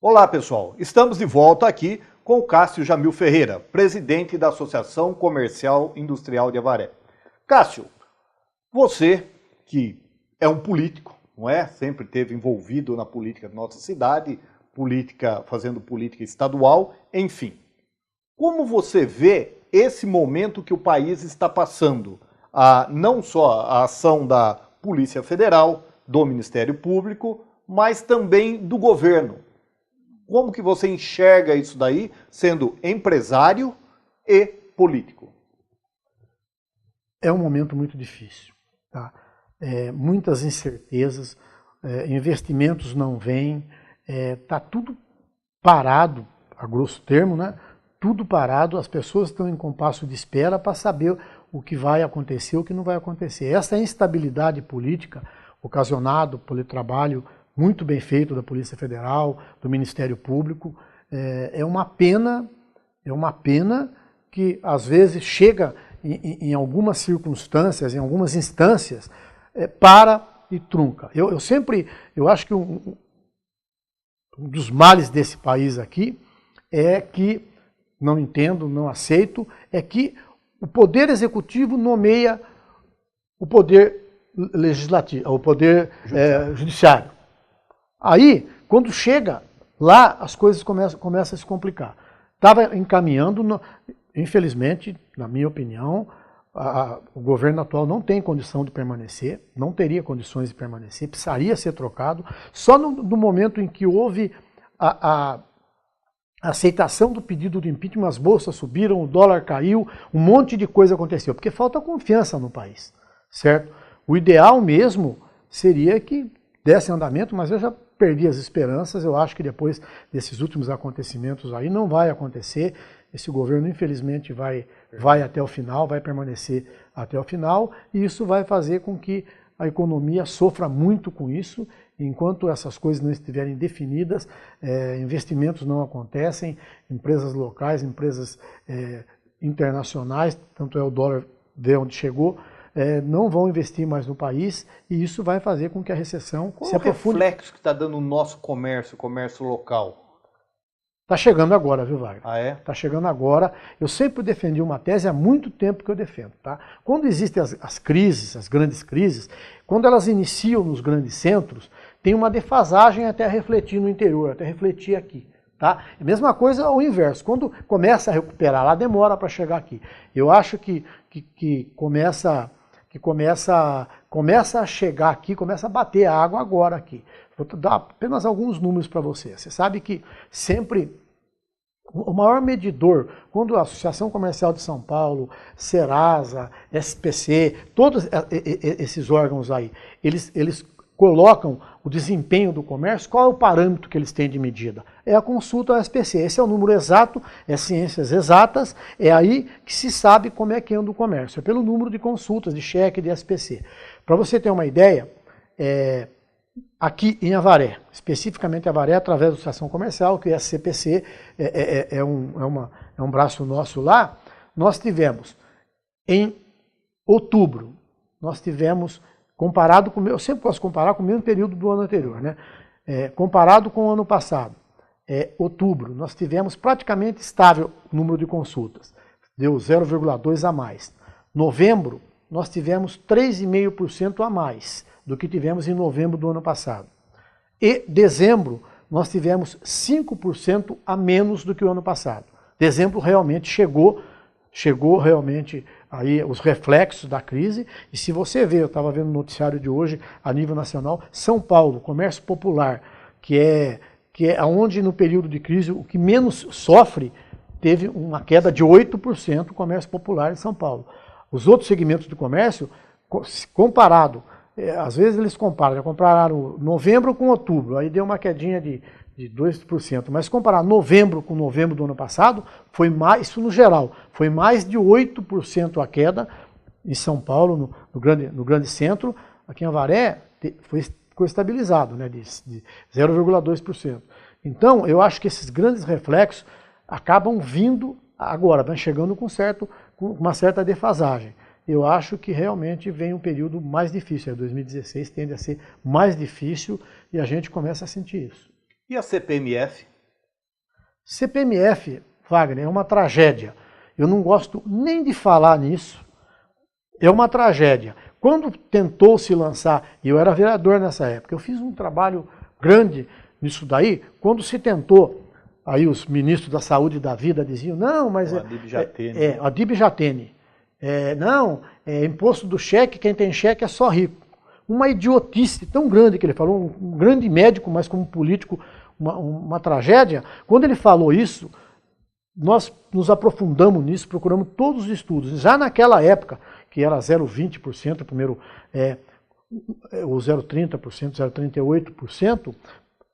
Olá, pessoal. Estamos de volta aqui com o Cássio Jamil Ferreira, presidente da Associação Comercial Industrial de Avaré. Cássio, você que é um político, não é? Sempre esteve envolvido na política da nossa cidade, fazendo política estadual, enfim. Como você vê esse momento que o país está passando? Não só a ação da Polícia Federal, do Ministério Público, mas também do governo. Como que você enxerga isso daí, sendo empresário e político? É um momento muito difícil, tá? Muitas incertezas, investimentos não vêm, tá tudo parado, a grosso termo, né? Tudo parado, as pessoas estão em compasso de espera para saber o que vai acontecer, o que não vai acontecer. Essa instabilidade política ocasionada pelo trabalho muito bem feito da Polícia Federal, do Ministério Público, é uma pena que às vezes chega em algumas circunstâncias, em algumas instâncias, para e trunca. Eu acho que um dos males desse país aqui é que, não entendo, não aceito, é que o Poder Executivo nomeia o Poder Legislativo, o Poder Judiciário. Aí, quando chega lá, as coisas começam a se complicar. Estava encaminhando, infelizmente, na minha opinião, o governo atual não tem condição de permanecer, não teria condições de permanecer, precisaria ser trocado. Só no momento em que houve a aceitação do pedido de impeachment, as bolsas subiram, o dólar caiu, um monte de coisa aconteceu, porque falta confiança no país, certo? O ideal mesmo seria que desse andamento, mas eu já perdi as esperanças, eu acho que depois desses últimos acontecimentos aí não vai acontecer, esse governo infelizmente vai até o final, vai permanecer até o final, e isso vai fazer com que a economia sofra muito com isso, enquanto essas coisas não estiverem definidas, investimentos não acontecem, empresas locais, empresas internacionais, tanto é o dólar ver onde chegou, não vão investir mais no país, e isso vai fazer com que a recessão se aprofunde. Qual o reflexo que está dando o nosso comércio local? Está chegando agora, viu, Wagner? Ah, é? Está chegando agora. Eu sempre defendi uma tese, há muito tempo que eu defendo, tá? Quando existem as crises, as grandes crises, quando elas iniciam nos grandes centros, tem uma defasagem até refletir no interior, até refletir aqui. Tá? A mesma coisa ao inverso, quando começa a recuperar lá, demora para chegar aqui. Eu acho que começa a chegar aqui, começa a bater a água agora aqui. Vou dar apenas alguns números para você. Você sabe que sempre o maior medidor, quando a Associação Comercial de São Paulo, Serasa, SPC, todos esses órgãos aí, eles colocam o desempenho do comércio, qual é o parâmetro que eles têm de medida? É a consulta ao SPC. Esse é o número exato, é ciências exatas, é aí que se sabe como é que anda o comércio. É pelo número de consultas, de cheque, de SPC. Para você ter uma ideia, aqui em Avaré, especificamente Avaré, através da Associação Comercial, que é a CPC, é um braço nosso lá, nós tivemos, em outubro, comparado com, eu sempre posso comparar com o mesmo período do ano anterior, né? Comparado com o ano passado, outubro, nós tivemos praticamente estável o número de consultas, deu 0,2 a mais. Novembro, nós tivemos 3,5% a mais do que tivemos em novembro do ano passado. E dezembro, nós tivemos 5% a menos do que o ano passado. Dezembro realmente chegou realmente aí os reflexos da crise, e se você ver, eu estava vendo no noticiário de hoje, a nível nacional, São Paulo, comércio popular, que é onde no período de crise o que menos sofre, teve uma queda de 8% o comércio popular em São Paulo. Os outros segmentos do comércio, comparado, às vezes eles compararam novembro com outubro, aí deu uma quedinha de 2%, mas comparar novembro com novembro do ano passado, foi mais, isso no geral, foi mais de 8% a queda em São Paulo, no grande centro. Aqui em Avaré ficou estabilizado, né, de 0,2%. Então, eu acho que esses grandes reflexos acabam vindo agora, vão chegando com uma certa defasagem. Eu acho que realmente vem um período mais difícil. 2016 tende a ser mais difícil e a gente começa a sentir isso. E a CPMF? CPMF, Wagner, é uma tragédia. Eu não gosto nem de falar nisso. É uma tragédia. Quando tentou se lançar, e eu era vereador nessa época, eu fiz um trabalho grande nisso daí, quando se tentou, aí os ministros da saúde e da vida diziam, não, mas O Adib Jatene. Adib Jatene. Não, imposto do cheque, quem tem cheque é só rico. Uma idiotice tão grande que ele falou, um grande médico, mas como político, uma tragédia. Quando ele falou isso, nós nos aprofundamos nisso, procuramos todos os estudos. Já naquela época, que era 0,20%, primeiro, ou 0,30%, 0,38%,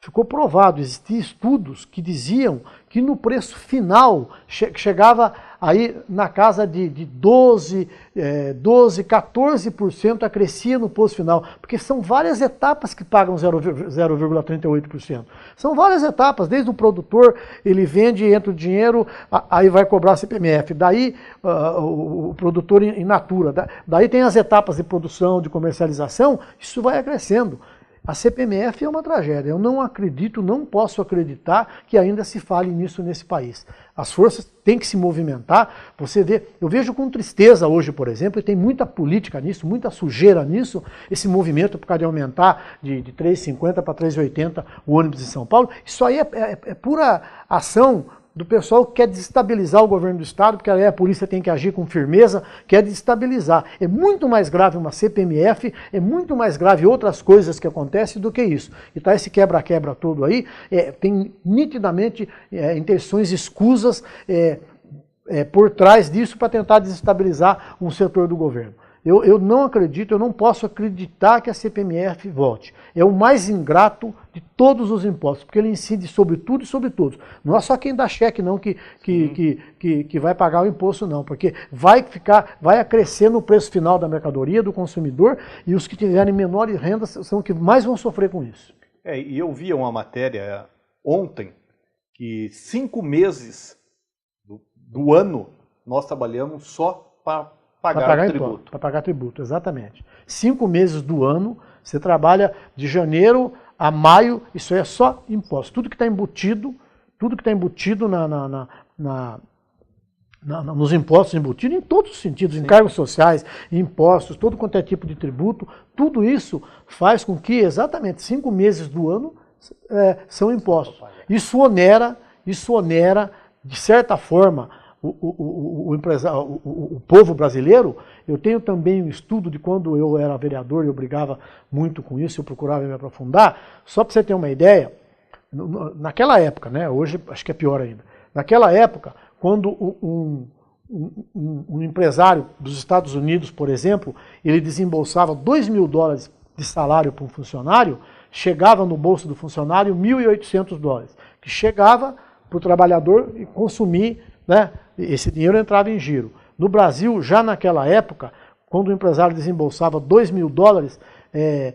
ficou provado, existiam estudos que diziam que no preço final chegava aí na casa de 12, 14% acrescia no preço final, porque são várias etapas que pagam 0,38%. São várias etapas, desde o produtor, ele vende, entra o dinheiro, aí vai cobrar CPMF, daí o produtor in natura, daí tem as etapas de produção, de comercialização, isso vai acrescendo. A CPMF é uma tragédia. Eu não acredito, não posso acreditar que ainda se fale nisso nesse país. As forças têm que se movimentar. Você vê, eu vejo com tristeza hoje, por exemplo, e tem muita política nisso, muita sujeira nisso, esse movimento por causa de aumentar de 3,50 para 3,80 o ônibus em São Paulo. Isso aí é pura ação do pessoal que quer desestabilizar o governo do Estado, porque aí a polícia tem que agir com firmeza, quer desestabilizar. É muito mais grave uma CPMF, é muito mais grave outras coisas que acontecem do que isso. E tá esse quebra-quebra todo aí, tem nitidamente intenções escusas por trás disso para tentar desestabilizar um setor do governo. Eu não acredito, eu não posso acreditar que a CPMF volte. É o mais ingrato de todos os impostos, porque ele incide sobre tudo e sobre todos. Não é só quem dá cheque não que vai pagar o imposto não, porque vai acrescer no preço final da mercadoria, do consumidor, e os que tiverem menores rendas são os que mais vão sofrer com isso. E eu vi uma matéria ontem que 5 meses do ano nós trabalhamos só para pagar tributo. Para pagar tributo, exatamente. 5 meses do ano, você trabalha de janeiro a maio, isso é só imposto. Tudo que está embutido, nos impostos embutidos, em todos os sentidos, encargos sociais, impostos, todo quanto é tipo de tributo, tudo isso faz com que exatamente 5 meses do ano são impostos. Isso onera, de certa forma, o povo brasileiro. Eu tenho também um estudo de quando eu era vereador, eu brigava muito com isso, eu procurava me aprofundar. Só para você ter uma ideia, naquela época, né, hoje acho que é pior ainda, naquela época, quando um empresário dos Estados Unidos, por exemplo, ele desembolsava $2.000 de salário para um funcionário, chegava no bolso do funcionário $1.800, que chegava para o trabalhador e consumir, né? Esse dinheiro entrava em giro. No Brasil, já naquela época, quando o empresário desembolsava $2.000,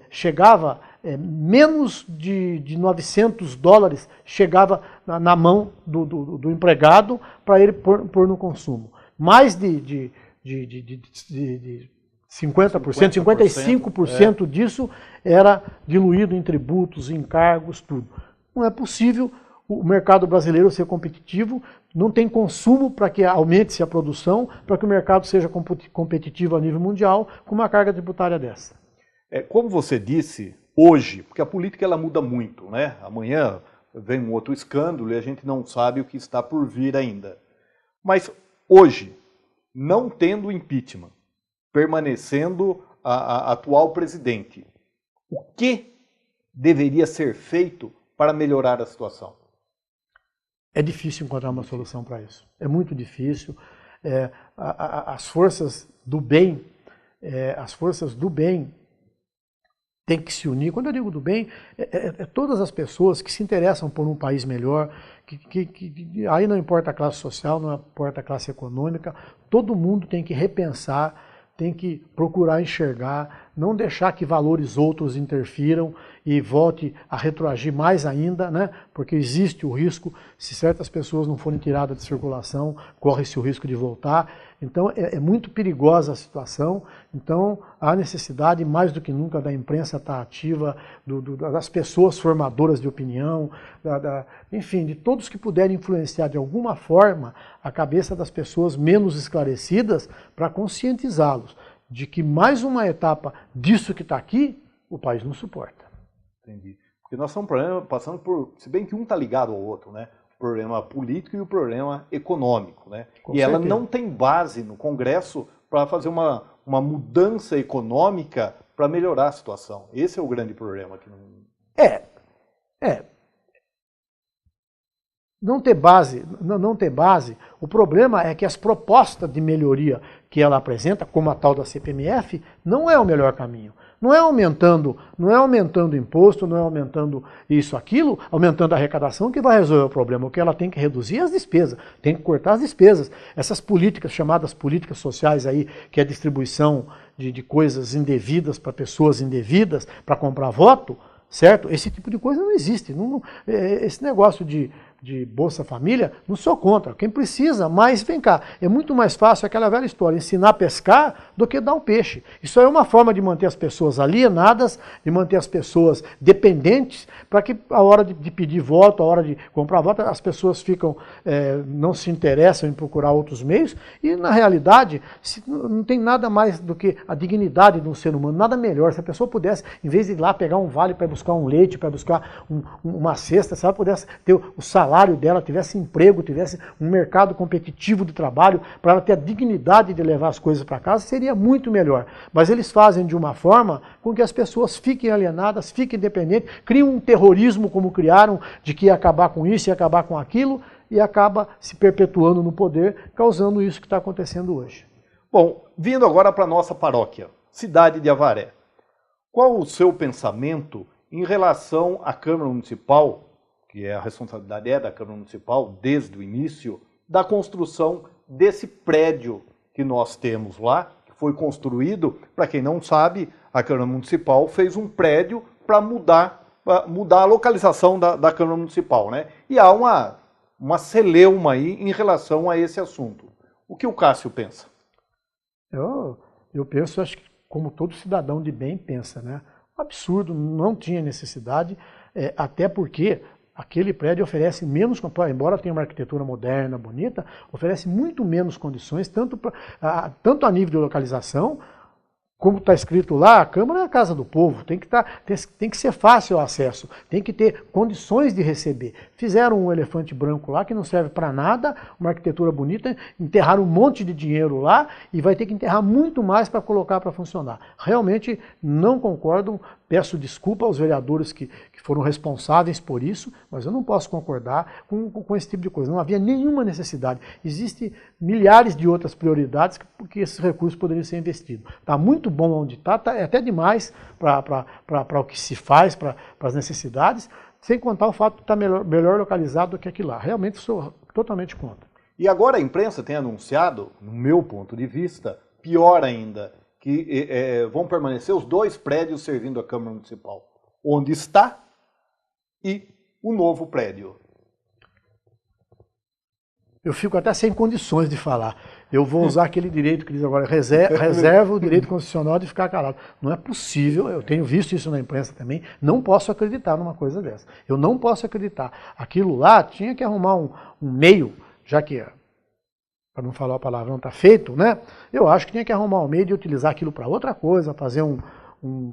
chegava menos de $900, chegava na mão do empregado para ele pôr no consumo. Mais de 50%, 55% disso era diluído em tributos, encargos, tudo. Não é possível o mercado brasileiro ser competitivo, não tem consumo para que aumente-se a produção, para que o mercado seja competitivo a nível mundial com uma carga tributária dessa. Como você disse, hoje, porque a política ela muda muito, né? Amanhã vem um outro escândalo e a gente não sabe o que está por vir ainda. Mas hoje, não tendo impeachment, permanecendo a atual presidente, o que deveria ser feito para melhorar a situação? É difícil encontrar uma solução para isso. É muito difícil. As forças do bem, têm que se unir. Quando eu digo do bem, todas as pessoas que se interessam por um país melhor, aí não importa a classe social, não importa a classe econômica, todo mundo tem que repensar, tem que procurar enxergar. não deixar que valores outros interfiram e volte a retroagir mais ainda, né? Porque existe o risco, se certas pessoas não forem tiradas de circulação, corre-se o risco de voltar. Então é muito perigosa a situação, então há necessidade mais do que nunca da imprensa estar ativa, das pessoas formadoras de opinião, enfim, de todos que puderem influenciar de alguma forma a cabeça das pessoas menos esclarecidas para conscientizá-los de que mais uma etapa disso que está aqui, o país não suporta. Entendi. Porque nós estamos passando por, se bem que um está ligado ao outro, né? O problema político e o problema econômico, né? Com e certeza. ela não tem base no Congresso para fazer uma mudança econômica para melhorar a situação. Esse é o grande problema. Não ter base, o problema é que as propostas de melhoria que ela apresenta, como a tal da CPMF, não é o melhor caminho. Não é aumentando imposto, não é aumentando isso, aquilo, aumentando a arrecadação que vai resolver o problema. O que ela tem que reduzir é as despesas, tem que cortar as despesas. Essas políticas, chamadas políticas sociais aí, que é a distribuição de coisas indevidas para pessoas indevidas, para comprar voto, certo? Esse tipo de coisa não existe. Esse negócio de Bolsa Família, não sou contra, quem precisa, mas vem cá, é muito mais fácil aquela velha história, ensinar a pescar do que dar um peixe. Isso é uma forma de manter as pessoas alienadas, de manter as pessoas dependentes, para que a hora de pedir voto, a hora de comprar voto, as pessoas não se interessam em procurar outros meios, e na realidade não tem nada mais do que a dignidade de um ser humano, nada melhor. Se a pessoa pudesse, em vez de ir lá pegar um vale para buscar um leite, para buscar uma cesta, se ela pudesse ter o salário dela, tivesse emprego, tivesse um mercado competitivo de trabalho, para ela ter a dignidade de levar as coisas para casa, seria muito melhor. Mas eles fazem de uma forma com que as pessoas fiquem alienadas, fiquem dependentes, criam um terrorismo como criaram, de que ia acabar com isso, ia acabar com aquilo, e acaba se perpetuando no poder, causando isso que está acontecendo hoje. Bom, vindo agora para a nossa paróquia, cidade de Avaré. Qual o seu pensamento em relação à Câmara Municipal, que a responsabilidade é da Câmara Municipal desde o início, da construção desse prédio que nós temos lá, que foi construído, para quem não sabe, a Câmara Municipal fez um prédio para mudar a localização da Câmara Municipal, né? E há uma celeuma aí em relação a esse assunto. O que o Cássio pensa? Eu penso, acho que como todo cidadão de bem pensa, né? Um absurdo, não tinha necessidade, até porque aquele prédio oferece menos, embora tenha uma arquitetura moderna, bonita, oferece muito menos condições, tanto a nível de localização, como está escrito lá, a Câmara é a casa do povo, tem que ser fácil o acesso, tem que ter condições de receber. Fizeram um elefante branco lá que não serve para nada, uma arquitetura bonita, enterraram um monte de dinheiro lá e vai ter que enterrar muito mais para colocar para funcionar. Realmente não concordo, peço desculpa aos vereadores que foram responsáveis por isso, mas eu não posso concordar com esse tipo de coisa. Não havia nenhuma necessidade. Existem milhares de outras prioridades que esses recursos poderiam ser investidos. Está muito bom onde está, é até demais para o que se faz, para as necessidades, sem contar o fato de estar melhor localizado do que aquilo lá. Realmente sou totalmente contra. E agora a imprensa tem anunciado, no meu ponto de vista, pior ainda, que vão permanecer os dois prédios servindo a Câmara Municipal. Onde está e o novo prédio. Eu fico até sem condições de falar. Eu vou usar aquele direito que diz agora, reserva o direito constitucional de ficar calado. Não é possível, eu tenho visto isso na imprensa também, não posso acreditar numa coisa dessa. Eu não posso acreditar. Aquilo lá tinha que arrumar um meio, já que, para não falar a palavra, não está feito, né? Eu acho que tinha que arrumar um meio de utilizar aquilo para outra coisa, fazer um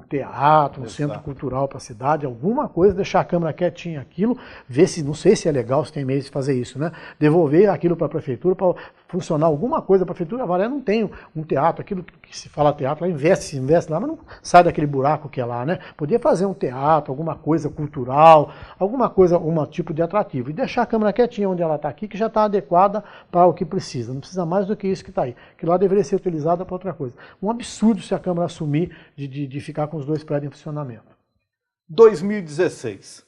teatro, um centro cultural para a cidade, alguma coisa, deixar a Câmara quietinha aquilo, ver se, não sei se é legal, se tem meio de fazer isso, né? Devolver aquilo para a Prefeitura, para funcionar alguma coisa. A Prefeitura de Avaré não tem um teatro, aquilo que se fala teatro, ela investe lá, mas não sai daquele buraco que é lá, né? Podia fazer um teatro, alguma coisa cultural, alguma coisa, algum tipo de atrativo, e deixar a Câmara quietinha onde ela está aqui, que já está adequada para o que precisa, não precisa mais do que isso que está aí, que lá deveria ser utilizada para outra coisa. Um absurdo se a Câmara assumir de ficar com os dois prédios em funcionamento. 2016,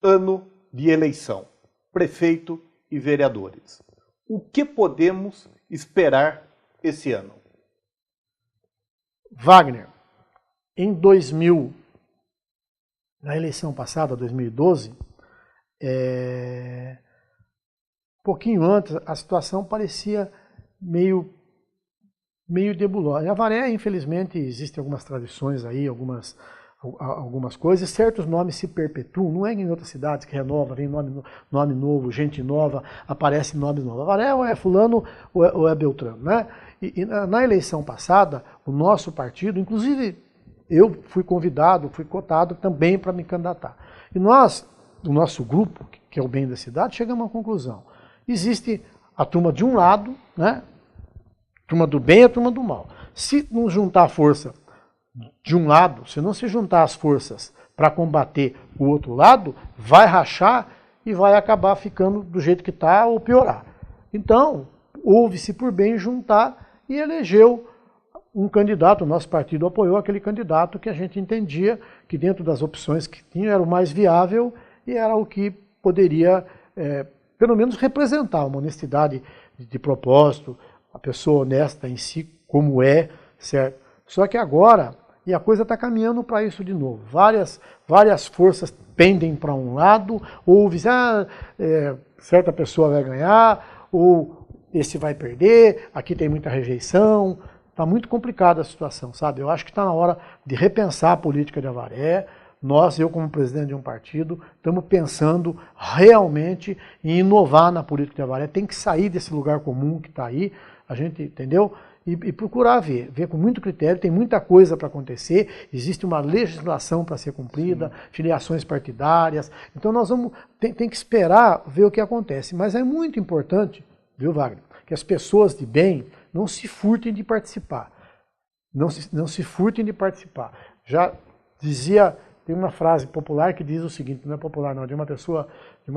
ano de eleição, prefeito e vereadores. O que podemos esperar esse ano? Wagner, Em 2000, na eleição passada, 2012, pouquinho antes, a situação parecia meio nebulosa. Em Avaré, infelizmente, existem algumas tradições aí, algumas coisas, certos nomes se perpetuam, não é em outras cidades que renova, vem nome novo, gente nova, aparece nomes novos. Avaré ou é fulano ou é Beltrano, né? E na eleição passada, o nosso partido, inclusive eu fui convidado, fui cotado também para me candidatar. E nós, o nosso grupo, que é o Bem da Cidade, chegamos a uma conclusão. Existe a turma de um lado, né? A turma do bem e a turma do mal. Se não juntar a força de um lado, se não se juntar as forças para combater o outro lado, vai rachar e vai acabar ficando do jeito que está ou piorar. Então, houve-se por bem juntar e elegeu um candidato, o nosso partido apoiou aquele candidato que a gente entendia que dentro das opções que tinha era o mais viável e era o que poderia, pelo menos, representar uma honestidade de propósito, a pessoa honesta em si, como é, certo? Só que agora, e a coisa está caminhando para isso de novo, várias forças pendem para um lado, ou certa pessoa vai ganhar, ou esse vai perder, aqui tem muita rejeição. Está muito complicada a situação, sabe? Eu acho que está na hora de repensar a política de Avaré. Eu como presidente de um partido, estamos pensando realmente em inovar na política de Avaré. Tem que sair desse lugar comum que está aí, a gente, entendeu? E procurar ver com muito critério, tem muita coisa para acontecer, existe uma legislação para ser cumprida, sim, filiações partidárias. Então nós tem que esperar ver o que acontece. Mas é muito importante, viu, Wagner, que as pessoas de bem não se furtem de participar. Não se furtem de participar. Já dizia, tem uma frase popular que diz o seguinte, não é popular não, de uma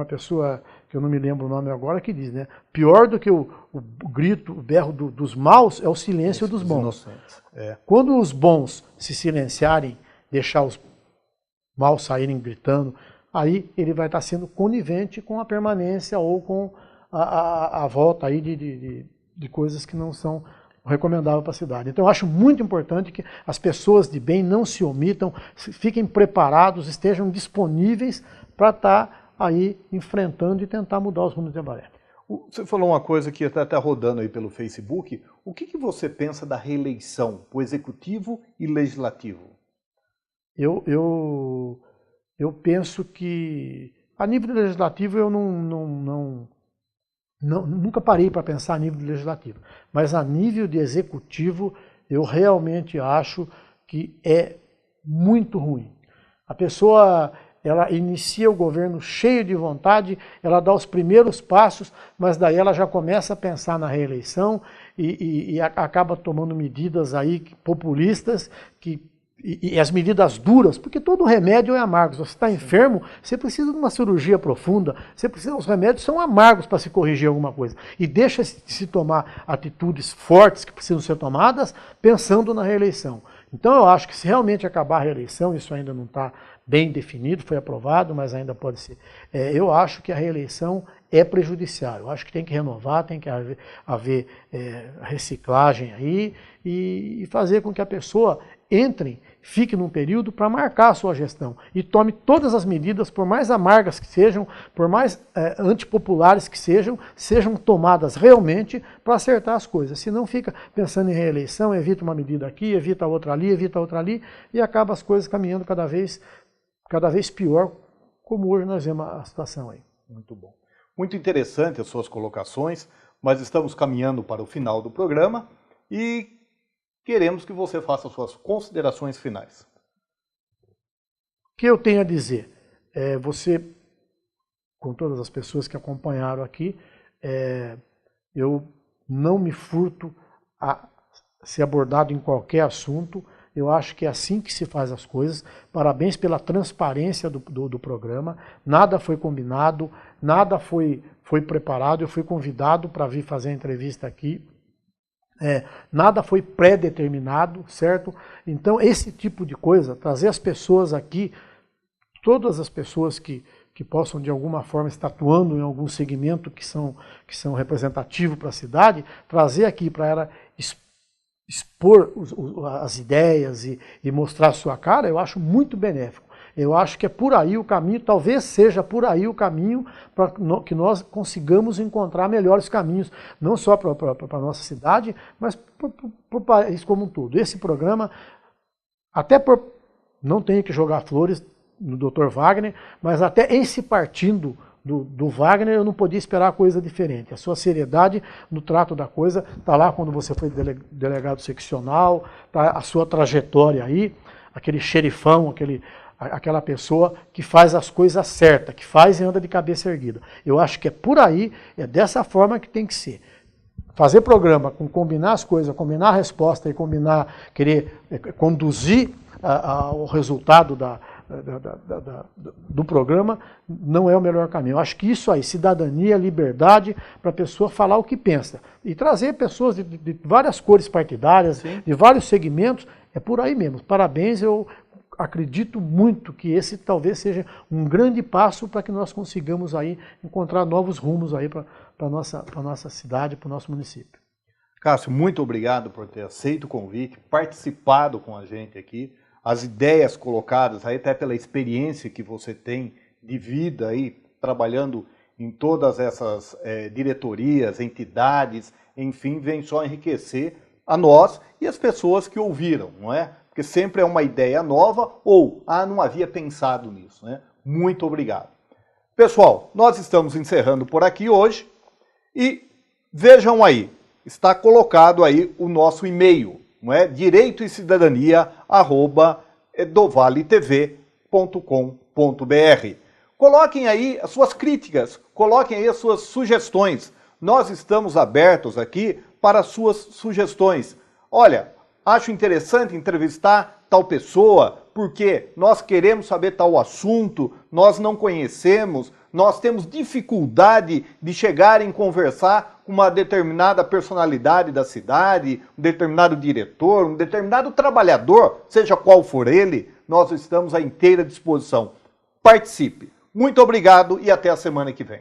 pessoa que eu não me lembro o nome agora, que diz, né? Pior do que o grito, o berro dos maus é o silêncio dos bons. Quando os bons se silenciarem, deixar os maus saírem gritando, aí ele vai estar sendo conivente com a permanência ou com a volta aí de coisas que não são recomendáveis para a cidade. Então eu acho muito importante que as pessoas de bem não se omitam, fiquem preparados, estejam disponíveis para estar aí enfrentando e tentar mudar os rumos de Avaré. Você falou uma coisa que está rodando aí pelo Facebook. O que você pensa da reeleição, o executivo e legislativo? Eu penso que a nível legislativo eu nunca parei para pensar a nível legislativo, mas a nível de executivo eu realmente acho que é muito ruim. A pessoa, ela inicia o governo cheio de vontade, ela dá os primeiros passos, mas daí ela já começa a pensar na reeleição e acaba tomando medidas aí populistas e as medidas duras, porque todo remédio é amargo. Se você está enfermo, você precisa de uma cirurgia profunda, os remédios são amargos para se corrigir alguma coisa. E deixa de se tomar atitudes fortes que precisam ser tomadas pensando na reeleição. Então eu acho que se realmente acabar a reeleição, isso ainda não está bem definido, foi aprovado, mas ainda pode ser. Eu acho que a reeleição é prejudicial. Eu acho que tem que renovar, tem que haver reciclagem aí e fazer com que a pessoa fique num período para marcar a sua gestão e tome todas as medidas, por mais amargas que sejam, por mais antipopulares que sejam tomadas realmente para acertar as coisas. Se não fica pensando em reeleição, evita uma medida aqui, evita outra ali, e acaba as coisas caminhando cada vez pior, como hoje nós vemos a situação aí. Muito bom. Muito interessante as suas colocações, mas estamos caminhando para o final do programa e queremos que você faça as suas considerações finais. O que eu tenho a dizer? Você, com todas as pessoas que acompanharam aqui, eu não me furto a ser abordado em qualquer assunto. Eu acho que é assim que se faz as coisas. Parabéns pela transparência do programa. Nada foi combinado, nada foi preparado. Eu fui convidado para vir fazer a entrevista aqui. Nada foi pré-determinado, certo? Então, esse tipo de coisa, trazer as pessoas aqui, todas as pessoas que possam de alguma forma estar atuando em algum segmento que são representativos para a cidade, trazer aqui para ela expor as ideias e mostrar a sua cara, eu acho muito benéfico. Eu acho que é por aí o caminho, talvez seja por aí o caminho para que nós consigamos encontrar melhores caminhos, não só para a nossa cidade, mas para o país como um todo. Esse programa, não tenho que jogar flores no Dr. Wagner, mas até em se partindo do Wagner, eu não podia esperar coisa diferente. A sua seriedade no trato da coisa está lá quando você foi delegado seccional, tá a sua trajetória aí, aquele xerifão, aquela pessoa que faz as coisas certas, que faz e anda de cabeça erguida. Eu acho que é por aí, é dessa forma que tem que ser. Fazer programa, combinar as coisas, combinar a resposta e querer conduzir o resultado do programa, não é o melhor caminho. Eu acho que isso aí, cidadania, liberdade, para a pessoa falar o que pensa. E trazer pessoas de várias cores partidárias, sim, de vários segmentos, é por aí mesmo. Parabéns, eu acredito muito que esse talvez seja um grande passo para que nós consigamos aí encontrar novos rumos aí para a nossa cidade, para o nosso município. Cássio, muito obrigado por ter aceito o convite, participado com a gente aqui, as ideias colocadas aí, até pela experiência que você tem de vida aí, trabalhando em todas essas diretorias, entidades, enfim, vem só enriquecer a nós e as pessoas que ouviram, não é? Porque sempre é uma ideia nova ou, não havia pensado nisso, né? Muito obrigado. Pessoal, nós estamos encerrando por aqui hoje e vejam aí, está colocado aí o nosso e-mail, não é? direitoecidadania@dovaletv.com.br. Coloquem aí as suas críticas, coloquem aí as suas sugestões. Nós estamos abertos aqui para as suas sugestões. Olha, acho interessante entrevistar tal pessoa, porque nós queremos saber tal assunto, nós não conhecemos, nós temos dificuldade de chegar em conversar com uma determinada personalidade da cidade, um determinado diretor, um determinado trabalhador, seja qual for ele, nós estamos à inteira disposição. Participe. Muito obrigado e até a semana que vem.